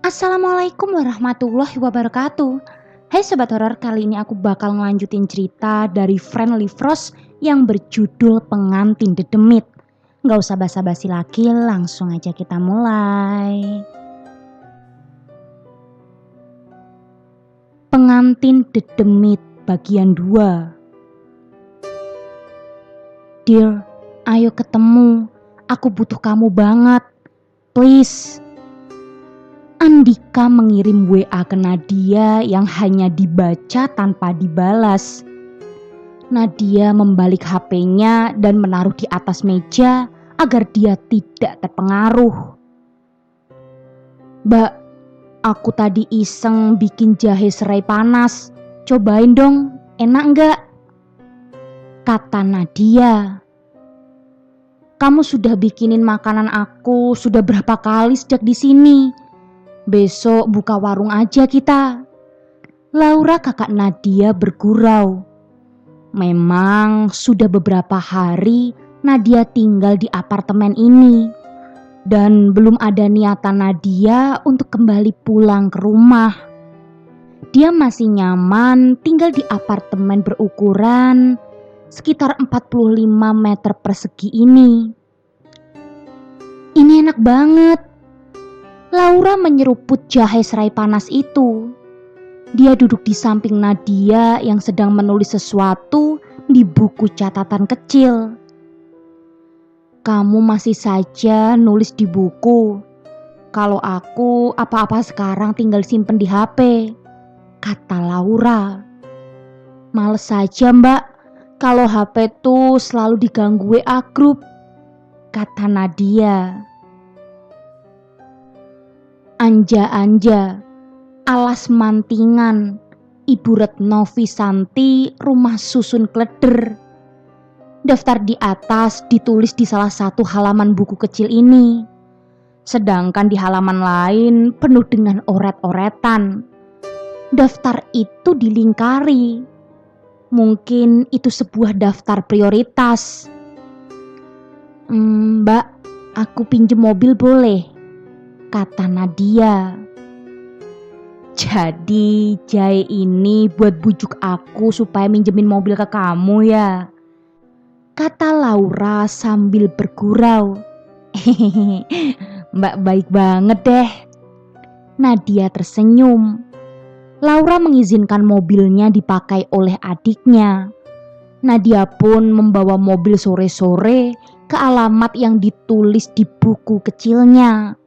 Assalamualaikum warahmatullahi wabarakatuh. Hai sobat horor, kali ini aku bakal ngelanjutin cerita dari Friendly Frost yang berjudul Pengantin Dedemit. Nggak usah basa-basi lagi, langsung aja kita mulai. Pengantin Dedemit bagian 2. Dear, ayo ketemu. Aku butuh kamu banget. Please. Andika mengirim WA ke Nadia yang hanya dibaca tanpa dibalas. Nadia membalik HP-nya dan menaruh di atas meja agar dia tidak terpengaruh. Mbak, aku tadi iseng bikin jahe serai panas. Cobain dong, enak enggak? Kata Nadia. Kamu sudah bikinin makanan aku sudah berapa kali sejak di sini? Besok buka warung aja kita. Laura kakak Nadia bergurau. Memang sudah beberapa hari Nadia tinggal di apartemen ini. Dan belum ada niatan Nadia untuk kembali pulang ke rumah. Dia masih nyaman tinggal di apartemen berukuran sekitar 45 meter persegi ini. Ini enak banget. Laura menyeruput jahe serai panas itu. Dia duduk di samping Nadia yang sedang menulis sesuatu di buku catatan kecil. Kamu masih saja nulis di buku. Kalau aku apa-apa sekarang tinggal simpen di HP, kata Laura. Males saja mbak, kalau HP tuh selalu diganggu WA grup, kata Nadia. Anja-anja, alas mantingan, Ibu Retno Visanti, rumah susun kleder. Daftar di atas ditulis di salah satu halaman buku kecil ini. Sedangkan di halaman lain penuh dengan oret-oretan. Daftar itu dilingkari. Mungkin itu sebuah daftar prioritas. Mbak, aku pinjem mobil boleh? Kata Nadia. Jadi jahe ini buat bujuk aku supaya minjemin mobil ke kamu ya? Kata Laura sambil bergurau. Mbak baik banget deh. Nadia tersenyum. Laura mengizinkan mobilnya dipakai oleh adiknya. Nadia pun membawa mobil sore-sore ke alamat yang ditulis di buku kecilnya.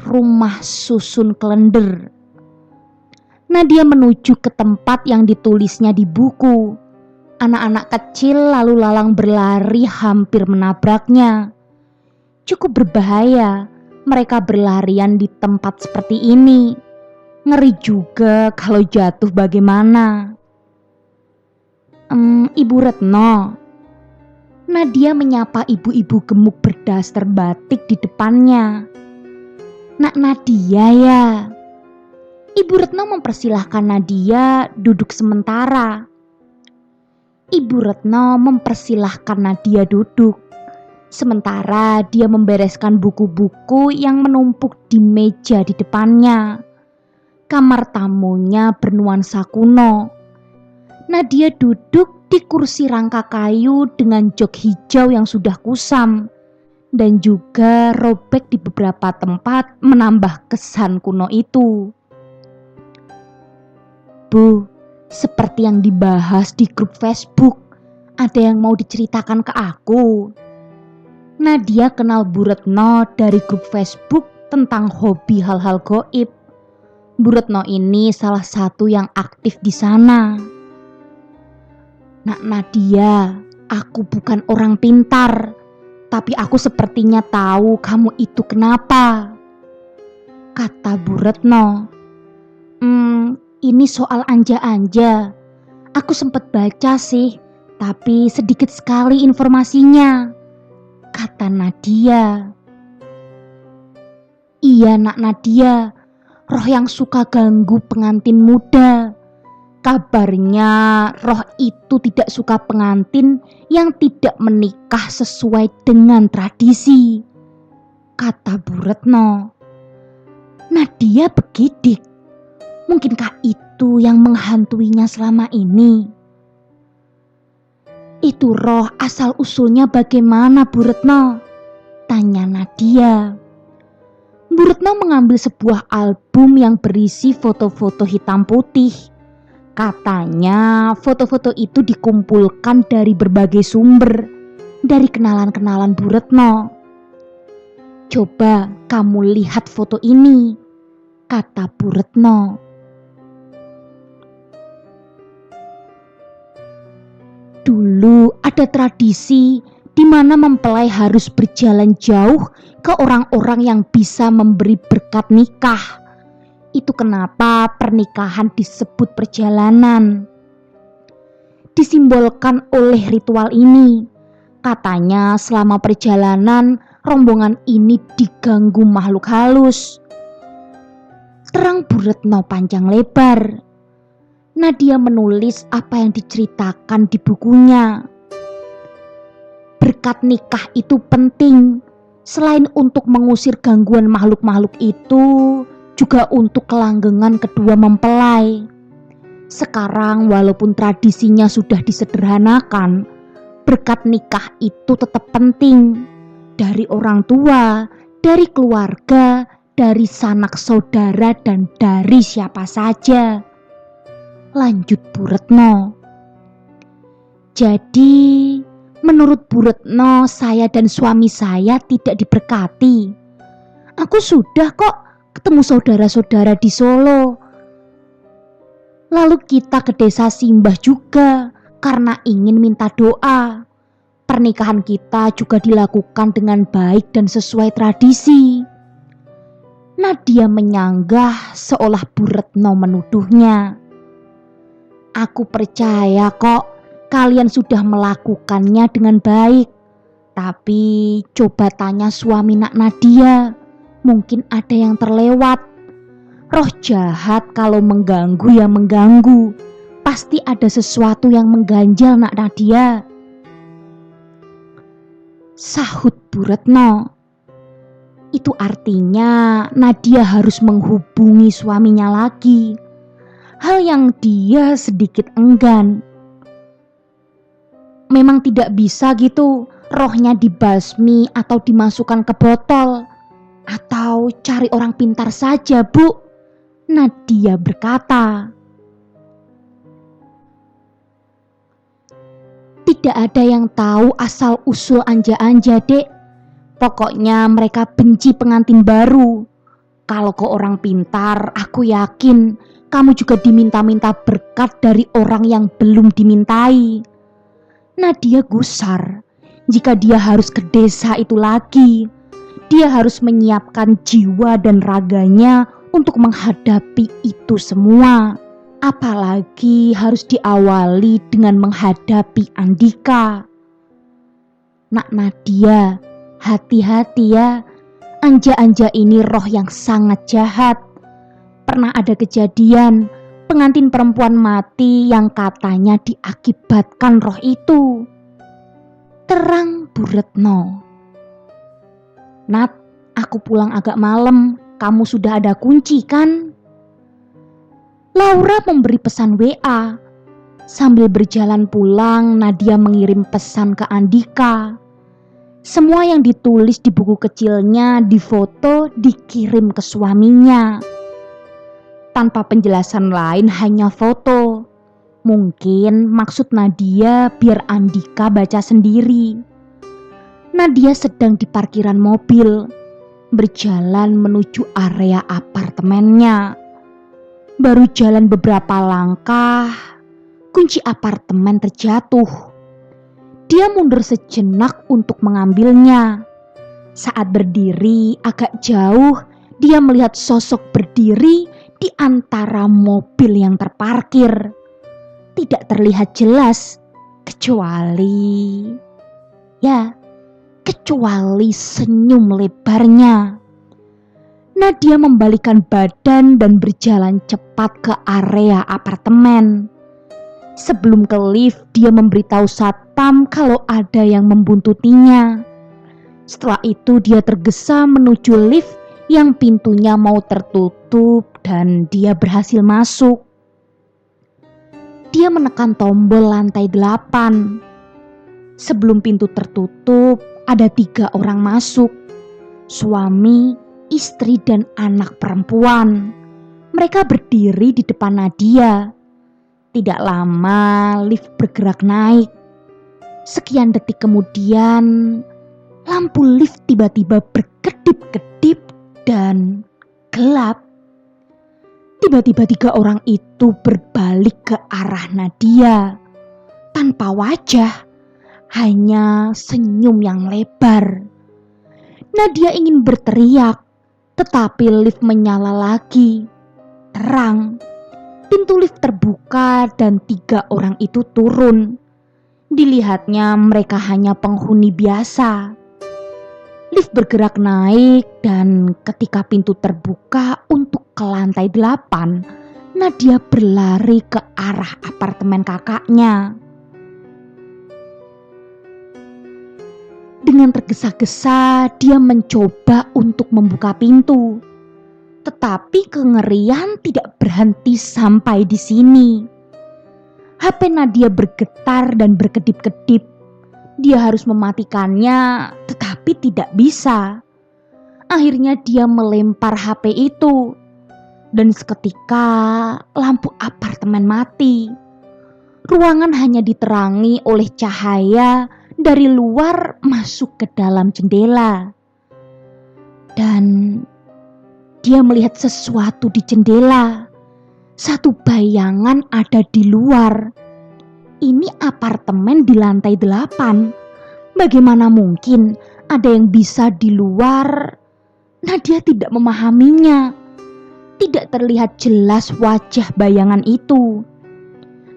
Rumah susun klender. Nadia menuju ke tempat yang ditulisnya di buku. Anak-anak kecil lalu lalang berlari hampir menabraknya. Cukup berbahaya mereka berlarian di tempat seperti ini. Ngeri juga kalau jatuh bagaimana. Ibu Retno. Nadia menyapa ibu-ibu gemuk berdaster batik di depannya. Nak Nadia ya. Ibu Retno mempersilahkan Nadia duduk sementara. Ibu Retno mempersilahkan Nadia duduk. Sementara dia membereskan buku-buku yang menumpuk di meja di depannya. Kamar tamunya bernuansa kuno. Nadia duduk di kursi rangka kayu dengan jok hijau yang sudah kusam. Dan juga robek di beberapa tempat menambah kesan kuno itu. Bu, seperti yang dibahas di grup Facebook, ada yang mau diceritakan ke aku. Nadia kenal Bu Retno dari grup Facebook tentang hobi hal-hal goib. Bu Retno ini salah satu yang aktif di sana. Nak Nadia, aku bukan orang pintar, tapi aku sepertinya tahu kamu itu kenapa, kata Bu Retno. Ini soal anja-anja. Aku sempat baca sih, tapi sedikit sekali informasinya, kata Nadia. Iya nak Nadia, roh yang suka ganggu pengantin muda. Kabarnya roh itu tidak suka pengantin yang tidak menikah sesuai dengan tradisi, kata Bu Retno. Nadia bergidik. Mungkinkah itu yang menghantuinya selama ini? Itu roh asal-usulnya bagaimana, Bu Retno? Tanya Nadia. Bu Retno mengambil sebuah album yang berisi foto-foto hitam putih. Katanya foto-foto itu dikumpulkan dari berbagai sumber, dari kenalan-kenalan Bu Retno. Coba kamu lihat foto ini, kata Bu Retno. Dulu ada tradisi di mana mempelai harus berjalan jauh ke orang-orang yang bisa memberi berkat nikah. Itu kenapa pernikahan disebut perjalanan. Disimbolkan oleh ritual ini. Katanya selama perjalanan rombongan ini diganggu makhluk halus. Terang Bu Retno panjang lebar. Nadia menulis apa yang diceritakan di bukunya. Berkat nikah itu penting. Selain untuk mengusir gangguan makhluk-makhluk itu, juga untuk kelanggengan kedua mempelai. Sekarang walaupun tradisinya sudah disederhanakan, berkat nikah itu tetap penting. Dari orang tua, dari keluarga, dari sanak saudara, dan dari siapa saja. Lanjut Bu Retno. Jadi, menurut Bu Retno, saya dan suami saya tidak diberkati. Aku sudah kok ketemu saudara-saudara di Solo. Lalu kita ke desa Simbah juga karena ingin minta doa. Pernikahan kita juga dilakukan dengan baik dan sesuai tradisi. Nadia menyanggah seolah Bu Retno menuduhnya. Aku percaya kok kalian sudah melakukannya dengan baik. Tapi coba tanya suami Nak Nadia, mungkin ada yang terlewat. Roh jahat kalau mengganggu ya mengganggu. Pasti ada sesuatu yang mengganjal Nak Nadia. Sahut Bu Retno. Itu artinya Nadia harus menghubungi suaminya lagi. Hal yang dia sedikit enggan. Memang tidak bisa gitu rohnya dibasmi atau dimasukkan ke botol. Atau cari orang pintar saja, Bu, Nadia berkata. Tidak ada yang tahu asal-usul anja-anja, Dek. Pokoknya mereka benci pengantin baru. Kalau ke orang pintar, aku yakin kamu juga diminta-minta berkat dari orang yang belum dimintai. Nadia gusar. Jika dia harus ke desa itu lagi, dia harus menyiapkan jiwa dan raganya untuk menghadapi itu semua. Apalagi harus diawali dengan menghadapi Andika. Nak Nadia, hati-hati ya. Anja-anja ini roh yang sangat jahat. Pernah ada kejadian pengantin perempuan mati yang katanya diakibatkan roh itu. Terang Bu Retno. Nat, aku pulang agak malam. Kamu sudah ada kunci kan? Laura memberi pesan WA. Sambil berjalan pulang, Nadia mengirim pesan ke Andika. Semua yang ditulis di buku kecilnya difoto, dikirim ke suaminya. Tanpa penjelasan lain, hanya foto. Mungkin maksud Nadia biar Andika baca sendiri. Nadia sedang di parkiran mobil, berjalan menuju area apartemennya. Baru jalan beberapa langkah, kunci apartemen terjatuh. Dia mundur sejenak untuk mengambilnya. Saat berdiri agak jauh, dia melihat sosok berdiri di antara mobil yang terparkir. Tidak terlihat jelas, kecuali senyum lebarnya. Nadia membalikkan badan dan berjalan cepat ke area apartemen. Sebelum ke lift, dia memberitahu satpam kalau ada yang membuntutinya. Setelah itu dia tergesa menuju lift yang pintunya mau tertutup dan dia berhasil masuk. Dia menekan tombol lantai 8. Sebelum pintu tertutup, ada 3 orang masuk. Suami, istri, dan anak perempuan. Mereka berdiri di depan Nadia. Tidak lama, lift bergerak naik. Sekian detik kemudian, lampu lift tiba-tiba berkedip-kedip dan gelap. Tiba-tiba 3 orang itu berbalik ke arah Nadia. Tanpa wajah, hanya senyum yang lebar. Nadia ingin berteriak, tetapi lift menyala lagi. Terang. Pintu lift terbuka dan 3 orang itu turun. Dilihatnya mereka hanya penghuni biasa. Lift bergerak naik dan ketika pintu terbuka untuk ke lantai 8, Nadia berlari ke arah apartemen kakaknya. Dengan tergesa-gesa dia mencoba untuk membuka pintu. Tetapi kengerian tidak berhenti sampai di sini. HP Nadia bergetar dan berkedip-kedip. Dia harus mematikannya, tetapi tidak bisa. Akhirnya dia melempar HP itu. Dan seketika lampu apartemen mati. Ruangan hanya diterangi oleh cahaya dari luar masuk ke dalam jendela. Dan dia melihat sesuatu di jendela. Satu bayangan ada di luar. Ini apartemen di lantai 8. Bagaimana mungkin ada yang bisa di luar? Nadia tidak memahaminya. Tidak terlihat jelas wajah bayangan itu.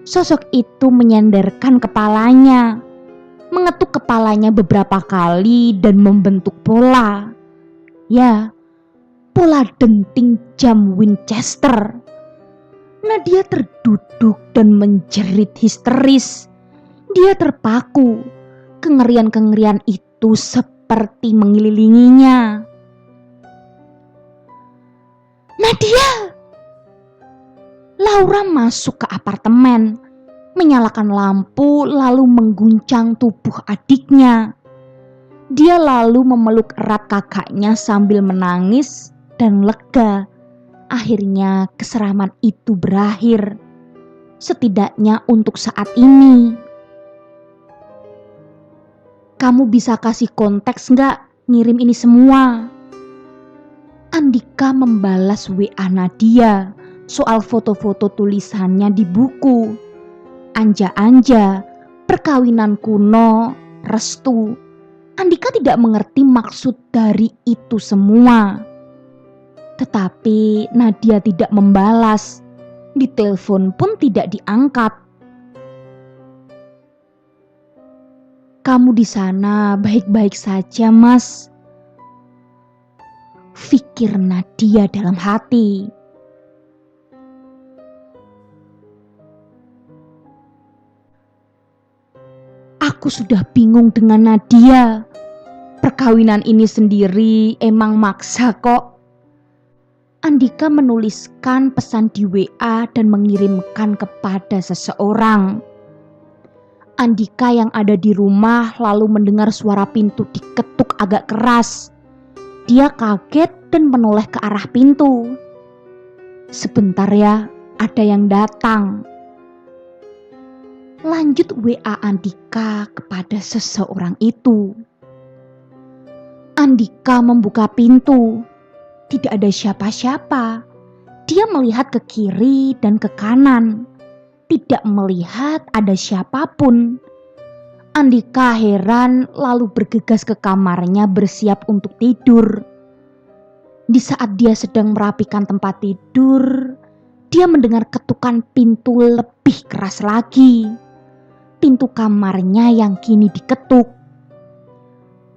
Sosok itu menyandarkan kepalanya, mengetuk kepalanya beberapa kali dan membentuk pola. Ya, pola denting jam Winchester. Nadia terduduk dan menjerit histeris. Dia terpaku. Kengerian-kengerian itu seperti mengelilinginya. Nadia! Laura masuk ke apartemen, menyalakan lampu lalu mengguncang tubuh adiknya. Dia lalu memeluk erat kakaknya sambil menangis dan lega. Akhirnya keseraman itu berakhir. Setidaknya untuk saat ini. Kamu bisa kasih konteks gak ngirim ini semua? Andika membalas WA Nadia soal foto-foto tulisannya di buku. Anja-anja, perkawinan kuno, restu. Andika tidak mengerti maksud dari itu semua. Tetapi Nadia tidak membalas. Di telepon pun tidak diangkat. Kamu di sana baik-baik saja, Mas. Fikir Nadia dalam hati. Aku sudah bingung dengan Nadia. Perkawinan ini sendiri emang maksa kok. Andika menuliskan pesan di WA dan mengirimkan kepada seseorang. Andika yang ada di rumah lalu mendengar suara pintu diketuk agak keras. Dia kaget dan menoleh ke arah pintu. Sebentar ya, ada yang datang. Lanjut WA Andika kepada seseorang itu. Andika membuka pintu. Tidak ada siapa-siapa. Dia melihat ke kiri dan ke kanan. Tidak melihat ada siapapun. Andika heran lalu bergegas ke kamarnya bersiap untuk tidur. Di saat dia sedang merapikan tempat tidur, dia mendengar ketukan pintu lebih keras lagi. Pintu kamarnya yang kini diketuk.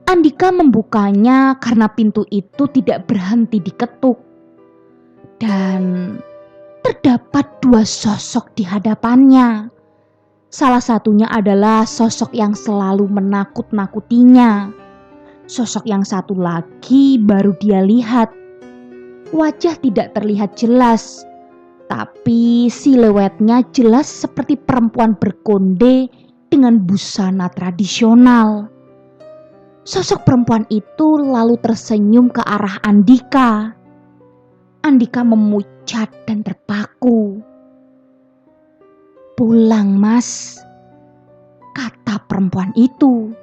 Andika membukanya karena pintu itu tidak berhenti diketuk. Dan terdapat 2 sosok di hadapannya. Salah satunya adalah sosok yang selalu menakut-nakutinya. Sosok yang satu lagi baru dia lihat. Wajah tidak terlihat jelas, tapi siluetnya jelas seperti perempuan berkonde dengan busana tradisional. Sosok perempuan itu lalu tersenyum ke arah Andika. Andika memucat dan terpaku. "Pulang, Mas," kata perempuan itu.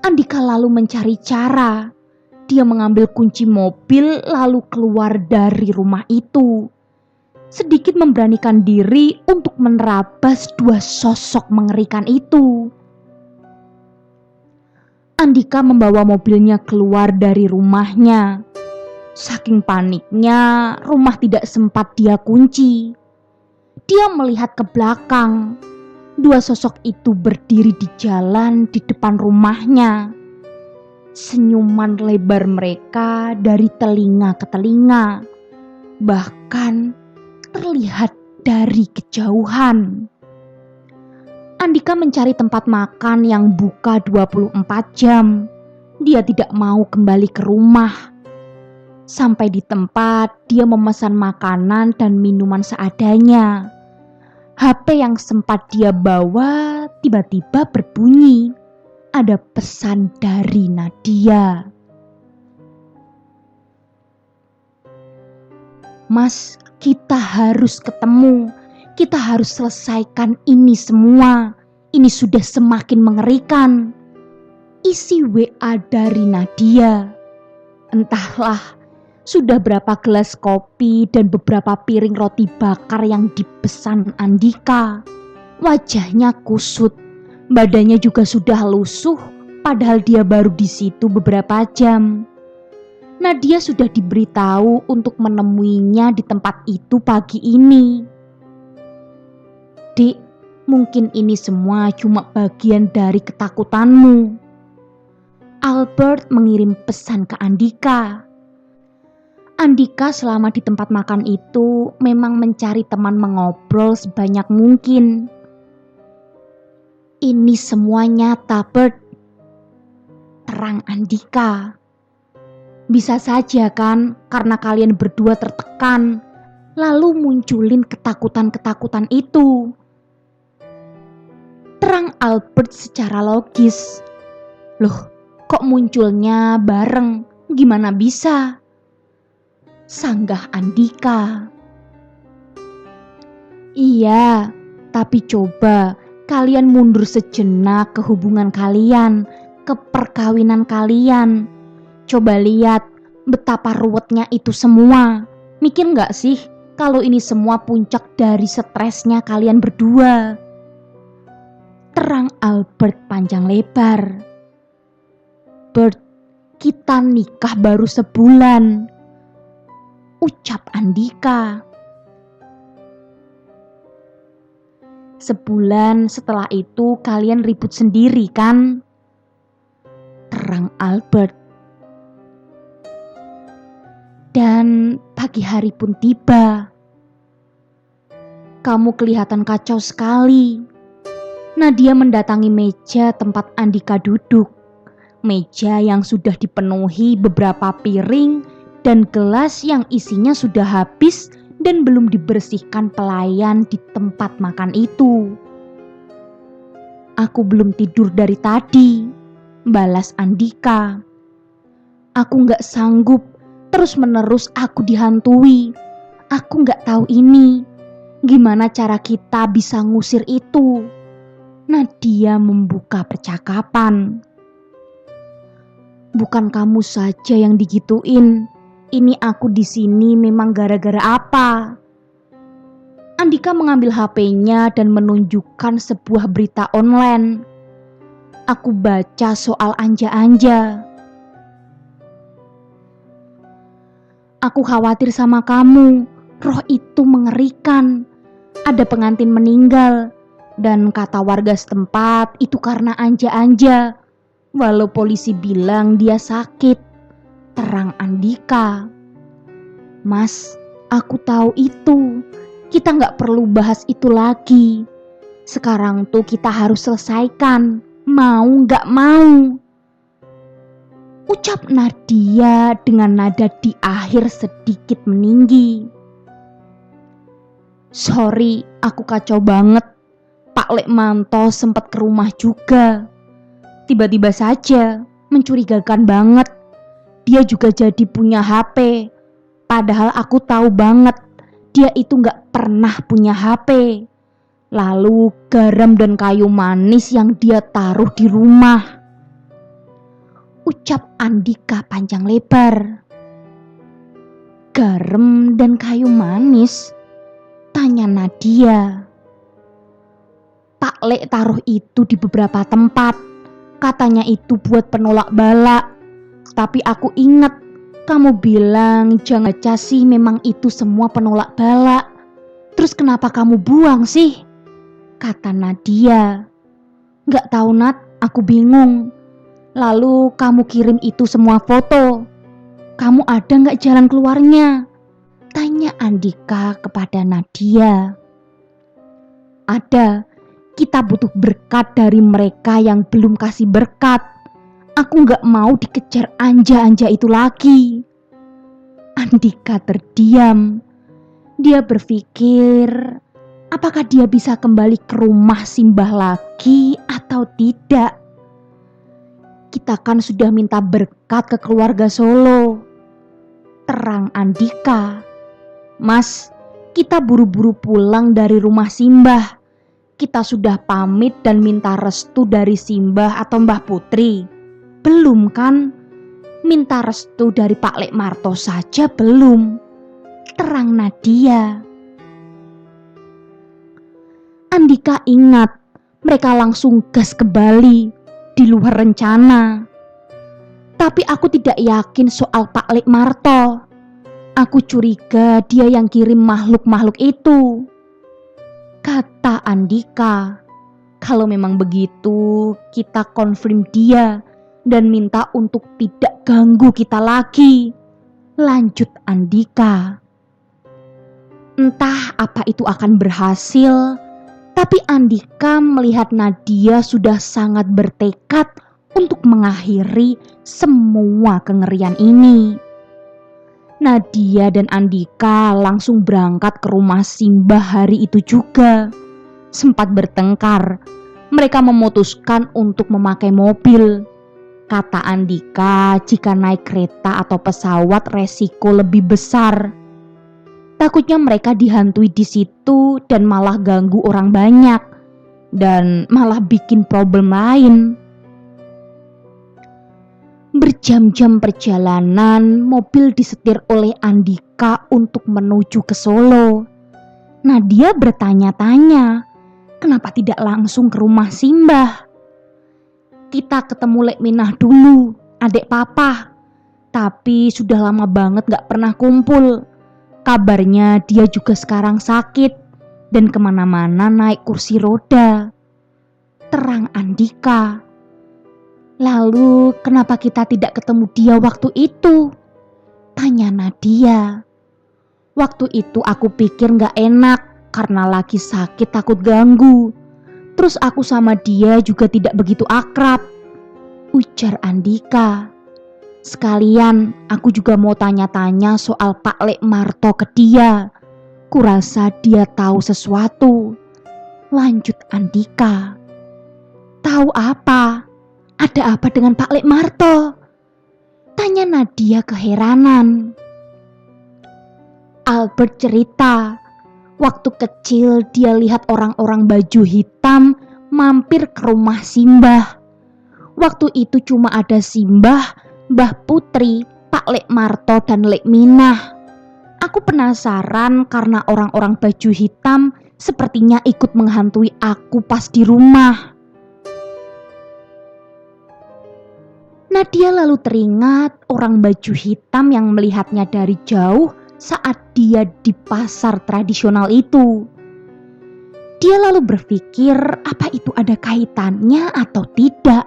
Andika lalu mencari cara. Dia mengambil kunci mobil lalu keluar dari rumah itu. Sedikit memberanikan diri untuk menerabas dua sosok mengerikan itu. Andika membawa mobilnya keluar dari rumahnya. Saking paniknya, rumah tidak sempat dia kunci. Dia melihat ke belakang. Dua sosok itu berdiri di jalan di depan rumahnya. Senyuman lebar mereka dari telinga ke telinga, bahkan terlihat dari kejauhan. Andika mencari tempat makan yang buka 24 jam. Dia tidak mau kembali ke rumah. Sampai di tempat, dia memesan makanan dan minuman seadanya. HP yang sempat dia bawa tiba-tiba berbunyi. Ada pesan dari Nadia. "Mas, kita harus ketemu. Kita harus selesaikan ini semua. Ini sudah semakin mengerikan." Isi WA dari Nadia. Entahlah, sudah berapa gelas kopi dan beberapa piring roti bakar yang dipesan Andika. Wajahnya kusut. Badannya juga sudah lusuh, padahal dia baru di situ beberapa jam. Nadia sudah diberitahu untuk menemuinya di tempat itu pagi ini. "Dik, mungkin ini semua cuma bagian dari ketakutanmu." Albert mengirim pesan ke Andika. Andika selama di tempat makan itu memang mencari teman mengobrol sebanyak mungkin. "Ini semua nyata, Bert," terang Andika. "Bisa saja kan karena kalian berdua tertekan, lalu munculin ketakutan-ketakutan itu," terang Albert secara logis. "Loh, kok munculnya bareng? Gimana bisa?" sanggah Andika. "Iya, tapi coba kalian mundur sejenak ke hubungan kalian, ke perkawinan kalian. Coba lihat betapa ruwetnya itu semua. Mikir gak sih kalau ini semua puncak dari stresnya kalian berdua?" terang Albert panjang lebar. "Bert, kita nikah baru sebulan," ucap Andika. "Sebulan setelah itu kalian ribut sendiri kan?" terang Albert. Dan pagi hari pun tiba. "Kamu kelihatan kacau sekali." Nadia mendatangi meja tempat Andika duduk. Meja yang sudah dipenuhi beberapa piring dan gelas yang isinya sudah habis dan belum dibersihkan pelayan di tempat makan itu. "Aku belum tidur dari tadi," balas Andika. "Aku gak sanggup terus-menerus aku dihantui. Aku gak tahu ini. Gimana cara kita bisa ngusir itu?" Nadia membuka percakapan. "Bukan kamu saja yang digituin. Ini aku di sini memang gara-gara apa?" Andika mengambil HP-nya dan menunjukkan sebuah berita online. "Aku baca soal anja-anja. Aku khawatir sama kamu. Roh itu mengerikan. Ada pengantin meninggal. Dan kata warga setempat itu karena anja-anja. Walau polisi bilang dia sakit," terang Andika. "Mas, aku tahu itu. Kita gak perlu bahas itu lagi. Sekarang tuh kita harus selesaikan. Mau gak mau." Ucap Nadia dengan nada di akhir sedikit meninggi. Sorry, aku kacau banget. Pak Lekmanto sempat ke rumah juga. Tiba-tiba saja, mencurigakan banget. Dia juga jadi punya HP. Padahal aku tahu banget, dia itu gak pernah punya HP. Lalu garam dan kayu manis yang dia taruh di rumah. Ucap Andika panjang lebar. Garam dan kayu manis? Tanya Nadia. Pak Lek taruh itu di beberapa tempat. Katanya itu buat penolak bala. Tapi aku inget, kamu bilang jangan baca sih, memang itu semua penolak bala. Terus kenapa kamu buang sih? Kata Nadia. Gak tahu Nat, aku bingung. Lalu kamu kirim itu semua foto. Kamu ada gak jalan keluarnya? Tanya Andika kepada Nadia. Ada, kita butuh berkat dari mereka yang belum kasih berkat. Aku gak mau dikejar anja-anja itu lagi. Andika terdiam. Dia berpikir, apakah dia bisa kembali ke rumah Simbah lagi atau tidak? Kita kan sudah minta berkat ke keluarga Solo. Terang Andika. Mas, kita buru-buru pulang dari rumah Simbah. Kita sudah pamit dan minta restu dari Simbah atau Mbah Putri. Belum kan? Minta restu dari Pak Lekmarto saja belum. Terang Nadia. Andika ingat, mereka langsung gas ke Bali. Di luar rencana. Tapi aku tidak yakin soal Pak Lekmarto. Aku curiga dia yang kirim makhluk-makhluk itu. Kata Andika. Kalau memang begitu, kita konfirm dia dan minta untuk tidak ganggu kita lagi. Lanjut Andika. Entah apa itu akan berhasil, tapi Andika melihat Nadia sudah sangat bertekad untuk mengakhiri semua kengerian ini. Nadia dan Andika langsung berangkat ke rumah Simbah hari itu juga. Sempat bertengkar, mereka memutuskan untuk memakai mobil. Kata Andika, jika naik kereta atau pesawat resiko lebih besar. Takutnya mereka dihantui di situ dan malah ganggu orang banyak dan malah bikin problem lain. Berjam-jam perjalanan, mobil disetir oleh Andika untuk menuju ke Solo. Nadia bertanya-tanya, kenapa tidak langsung ke rumah Simbah? Kita ketemu Lekminah dulu, adik papa. Tapi sudah lama banget gak pernah kumpul. Kabarnya dia juga sekarang sakit dan kemana-mana naik kursi roda. Terang Andika. Lalu kenapa kita tidak ketemu dia waktu itu? Tanya Nadia. Waktu itu aku pikir gak enak karena lagi sakit takut ganggu. Terus aku sama dia juga tidak begitu akrab. Ujar Andika. Sekalian aku juga mau tanya-tanya soal Pak Lekmarto ke dia. Kurasa dia tahu sesuatu. Lanjut Andika. Tahu apa? Ada apa dengan Pak Lekmarto? Tanya Nadia keheranan. Albert cerita, waktu kecil dia lihat orang-orang baju hitam mampir ke rumah Simbah. Waktu itu cuma ada Simbah, Mbah Putri, Pak Lekmarto dan Lekminah. Aku penasaran karena orang-orang baju hitam sepertinya ikut menghantui aku pas di rumah. Nadia lalu teringat orang baju hitam yang melihatnya dari jauh saat dia di pasar tradisional itu. Dia lalu berpikir apa itu ada kaitannya atau tidak.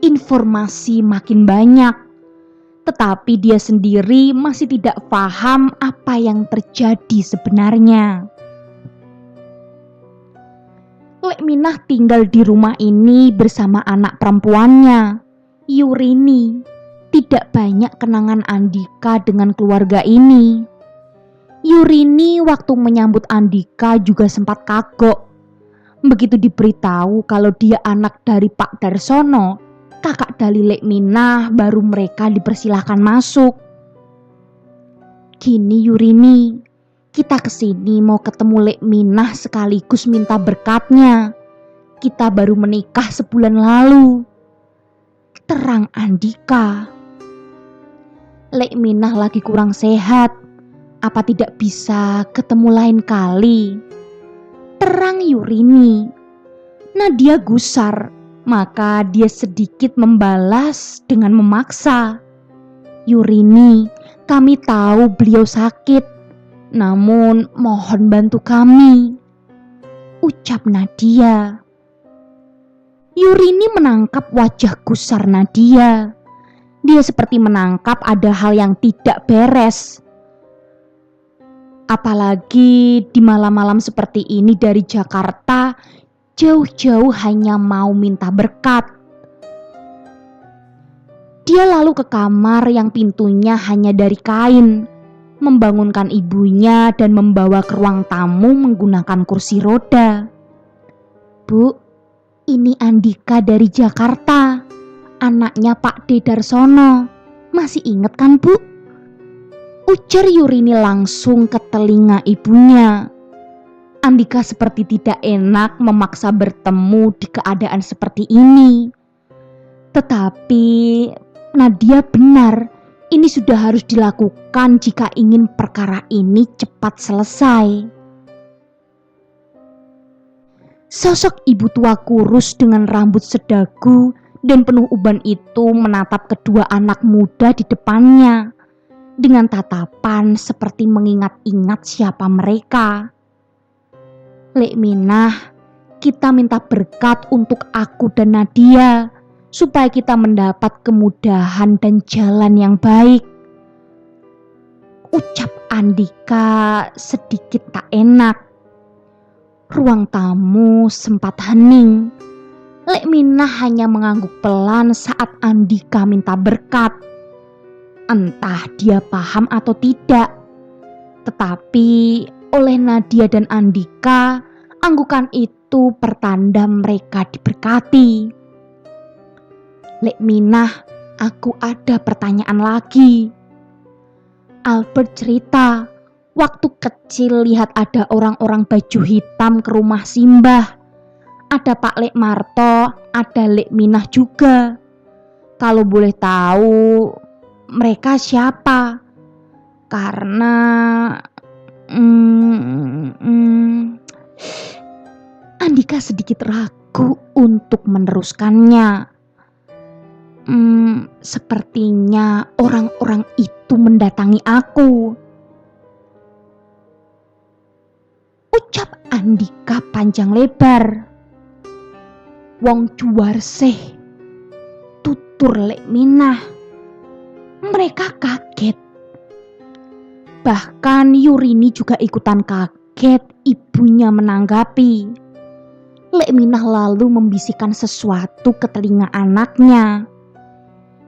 Informasi makin banyak, tetapi dia sendiri masih tidak paham apa yang terjadi sebenarnya. Lekminah tinggal di rumah ini bersama anak perempuannya, Yurini. tidak banyak kenangan Andika dengan keluarga ini. Yurini waktu menyambut Andika juga sempat kagok. Begitu diberitahu kalau dia anak dari Pak Darsono, kakak dari Lek Minah, baru mereka dipersilahkan masuk. Gini Yurini, kita kesini mau ketemu Lek Minah sekaligus minta berkatnya. Kita baru menikah sebulan lalu, terang Andika. Lek Minah lagi kurang sehat, apa tidak bisa ketemu lain kali? Terang Yurini. Nadia gusar, maka dia sedikit membalas dengan memaksa. Yurini, kami tahu beliau sakit, namun mohon bantu kami, ucap Nadia. Yurini menangkap wajah gusar Nadia. Dia seperti menangkap ada hal yang tidak beres. Apalagi di malam-malam seperti ini dari Jakarta, jauh-jauh hanya mau minta berkat. Dia lalu ke kamar yang pintunya hanya dari kain, membangunkan ibunya dan membawa ke ruang tamu menggunakan kursi roda. Bu, ini Andika dari Jakarta, anaknya Pak D. Darsono. Masih ingat kan Bu? Ujar Yurini langsung ke telinga ibunya. Andika seperti tidak enak memaksa bertemu di keadaan seperti ini. Tetapi Nadia benar, ini sudah harus dilakukan jika ingin perkara ini cepat selesai. Sosok ibu tua kurus dengan rambut sedagu dan penuh uban itu menatap kedua anak muda di depannya dengan tatapan seperti mengingat-ingat siapa mereka. Lek Minah, kita minta berkat untuk aku dan Nadia supaya kita mendapat kemudahan dan jalan yang baik, ucap Andika sedikit tak enak. Ruang tamu sempat hening. Lek Minah hanya mengangguk pelan saat Andika minta berkat. Entah dia paham atau tidak, tetapi oleh Nadia dan Andika, anggukan itu pertanda mereka diberkati. Lek Minah, aku ada pertanyaan lagi. Albert cerita, waktu kecil lihat ada orang-orang baju hitam ke rumah Simbah. Ada Pak Lek Marto, ada Lek Minah juga. Kalau boleh tahu, mereka siapa? Karena Andika sedikit ragu untuk meneruskannya. Sepertinya orang-orang itu mendatangi aku, ucap Andika panjang lebar. Wong Juwarsih, tutur Lek Minah. Mereka kaget. Bahkan Yurini juga ikutan kaget, ibunya menanggapi. Lek Minah lalu membisikkan sesuatu ke telinga anaknya.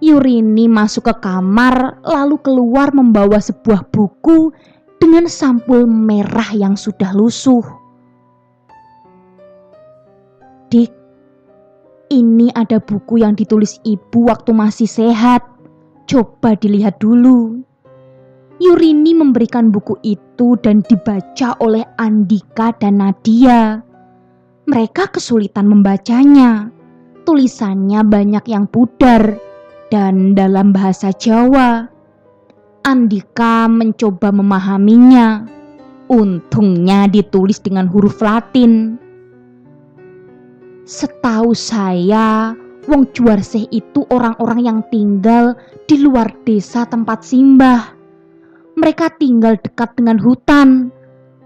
Yurini masuk ke kamar lalu keluar membawa sebuah buku dengan sampul merah yang sudah lusuh. Dik, ini ada buku yang ditulis ibu waktu masih sehat. Coba dilihat dulu. Yurini memberikan buku itu dan dibaca oleh Andika dan Nadia. Mereka kesulitan membacanya. Tulisannya banyak yang pudar dan dalam bahasa Jawa. Andika mencoba memahaminya. Untungnya ditulis dengan huruf Latin. Setahu saya, Wong Juwarsih itu orang-orang yang tinggal di luar desa tempat Simbah. Mereka tinggal dekat dengan hutan,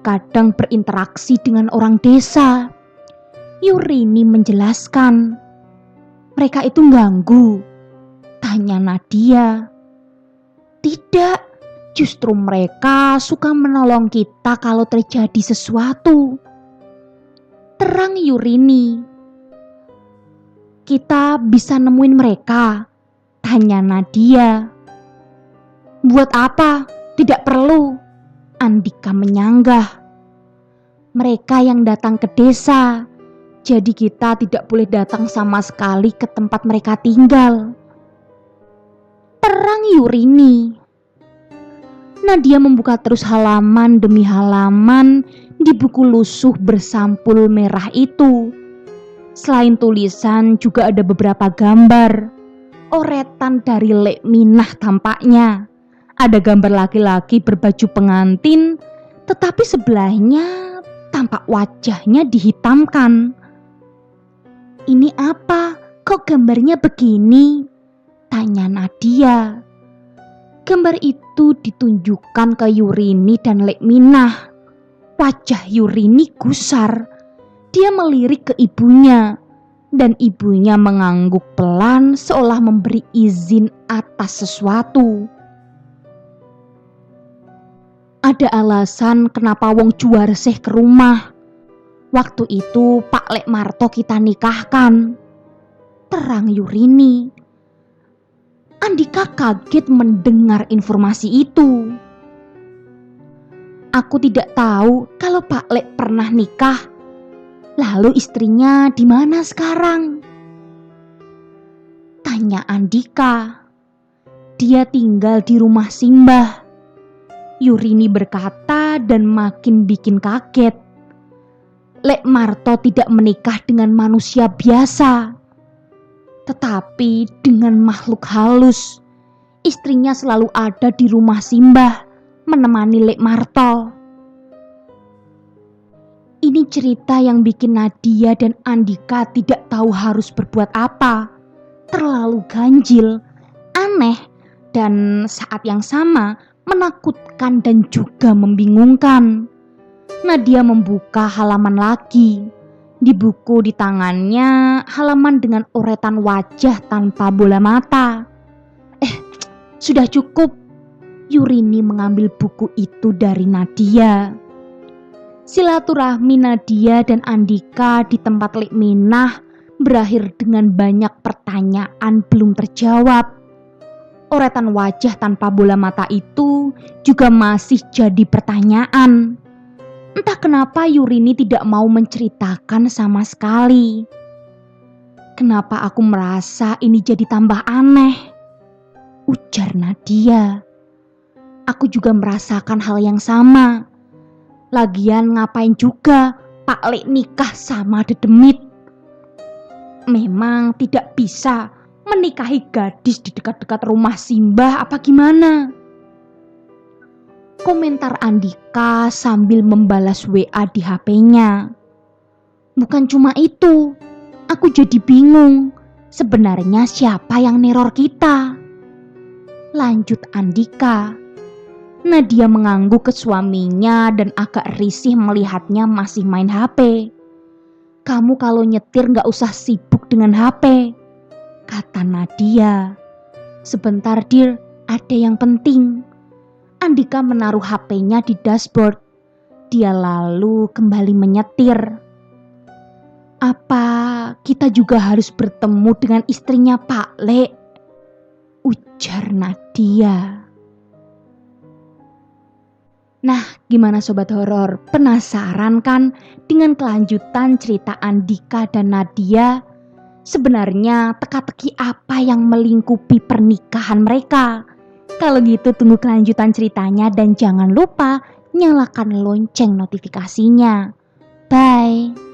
kadang berinteraksi dengan orang desa. Yurini menjelaskan. Mereka itu ganggu? Tanya Nadia. Tidak, justru mereka suka menolong kita kalau terjadi sesuatu, terang Yurini. Kita bisa nemuin mereka? Tanya Nadia. Buat apa? Tidak perlu. Andika menyanggah. Mereka yang datang ke desa, jadi kita tidak boleh datang sama sekali ke tempat mereka tinggal. Terang Yurini. Nadia membuka terus halaman demi halaman di buku lusuh bersampul merah itu. Selain tulisan juga ada beberapa gambar. Oretan dari Lek Minah tampaknya. Ada gambar laki-laki berbaju pengantin, tetapi sebelahnya tampak wajahnya dihitamkan. Ini apa? Kok gambarnya begini? Tanya Nadia. Gambar itu ditunjukkan ke Yurini dan Lek Minah. Wajah Yurini gusar. Dia melirik ke ibunya. Dan ibunya mengangguk pelan seolah memberi izin atas sesuatu. Ada alasan kenapa wong Juarsih ke rumah. Waktu itu Pak Lek Marto kita nikahkan. Terang Yurini. Andika kaget mendengar informasi itu. Aku tidak tahu kalau Pak Lek pernah nikah. Lalu istrinya di mana sekarang? Tanya Andika. Dia tinggal di rumah Simbah. Yurini berkata dan makin bikin kaget. Lek Marto tidak menikah dengan manusia biasa, tetapi dengan makhluk halus. Istrinya selalu ada di rumah Simbah, menemani Lek Marto. Ini cerita yang bikin Nadia dan Andika tidak tahu harus berbuat apa. Terlalu ganjil, aneh, dan saat yang sama menakutkan dan juga membingungkan. Nadia membuka halaman lagi. Di buku di tangannya halaman dengan oretan wajah tanpa bola mata. Sudah cukup. Yurini mengambil buku itu dari Nadia. Silaturahmi Nadia dan Andika di tempat Lek Minah berakhir dengan banyak pertanyaan belum terjawab. Oretan wajah tanpa bola mata itu juga masih jadi pertanyaan. Entah kenapa Yurini tidak mau menceritakan sama sekali. Kenapa aku merasa ini jadi tambah aneh? Ujar Nadia. Aku juga merasakan hal yang sama. Lagian ngapain juga Pak Lek nikah sama Dedemit? Memang tidak bisa menikahi gadis di dekat-dekat rumah Simbah apa gimana? Komentar Andika sambil membalas WA di HP-nya. Bukan cuma itu, aku jadi bingung. Sebenarnya siapa yang neror kita? Lanjut Andika. Nadia mengangguk ke suaminya dan agak risih melihatnya masih main HP. Kamu kalau nyetir gak usah sibuk dengan HP, kata Nadia. Sebentar Dir, ada yang penting. Andika menaruh HP-nya di dashboard. Dia lalu kembali menyetir. Apa kita juga harus bertemu dengan istrinya Pak Lek? Ujar Nadia. Nah, gimana Sobat Horor? Penasaran kan dengan kelanjutan cerita Andika dan Nadia? Sebenarnya teka-teki apa yang melingkupi pernikahan mereka? Kalau gitu tunggu kelanjutan ceritanya dan jangan lupa nyalakan lonceng notifikasinya. Bye!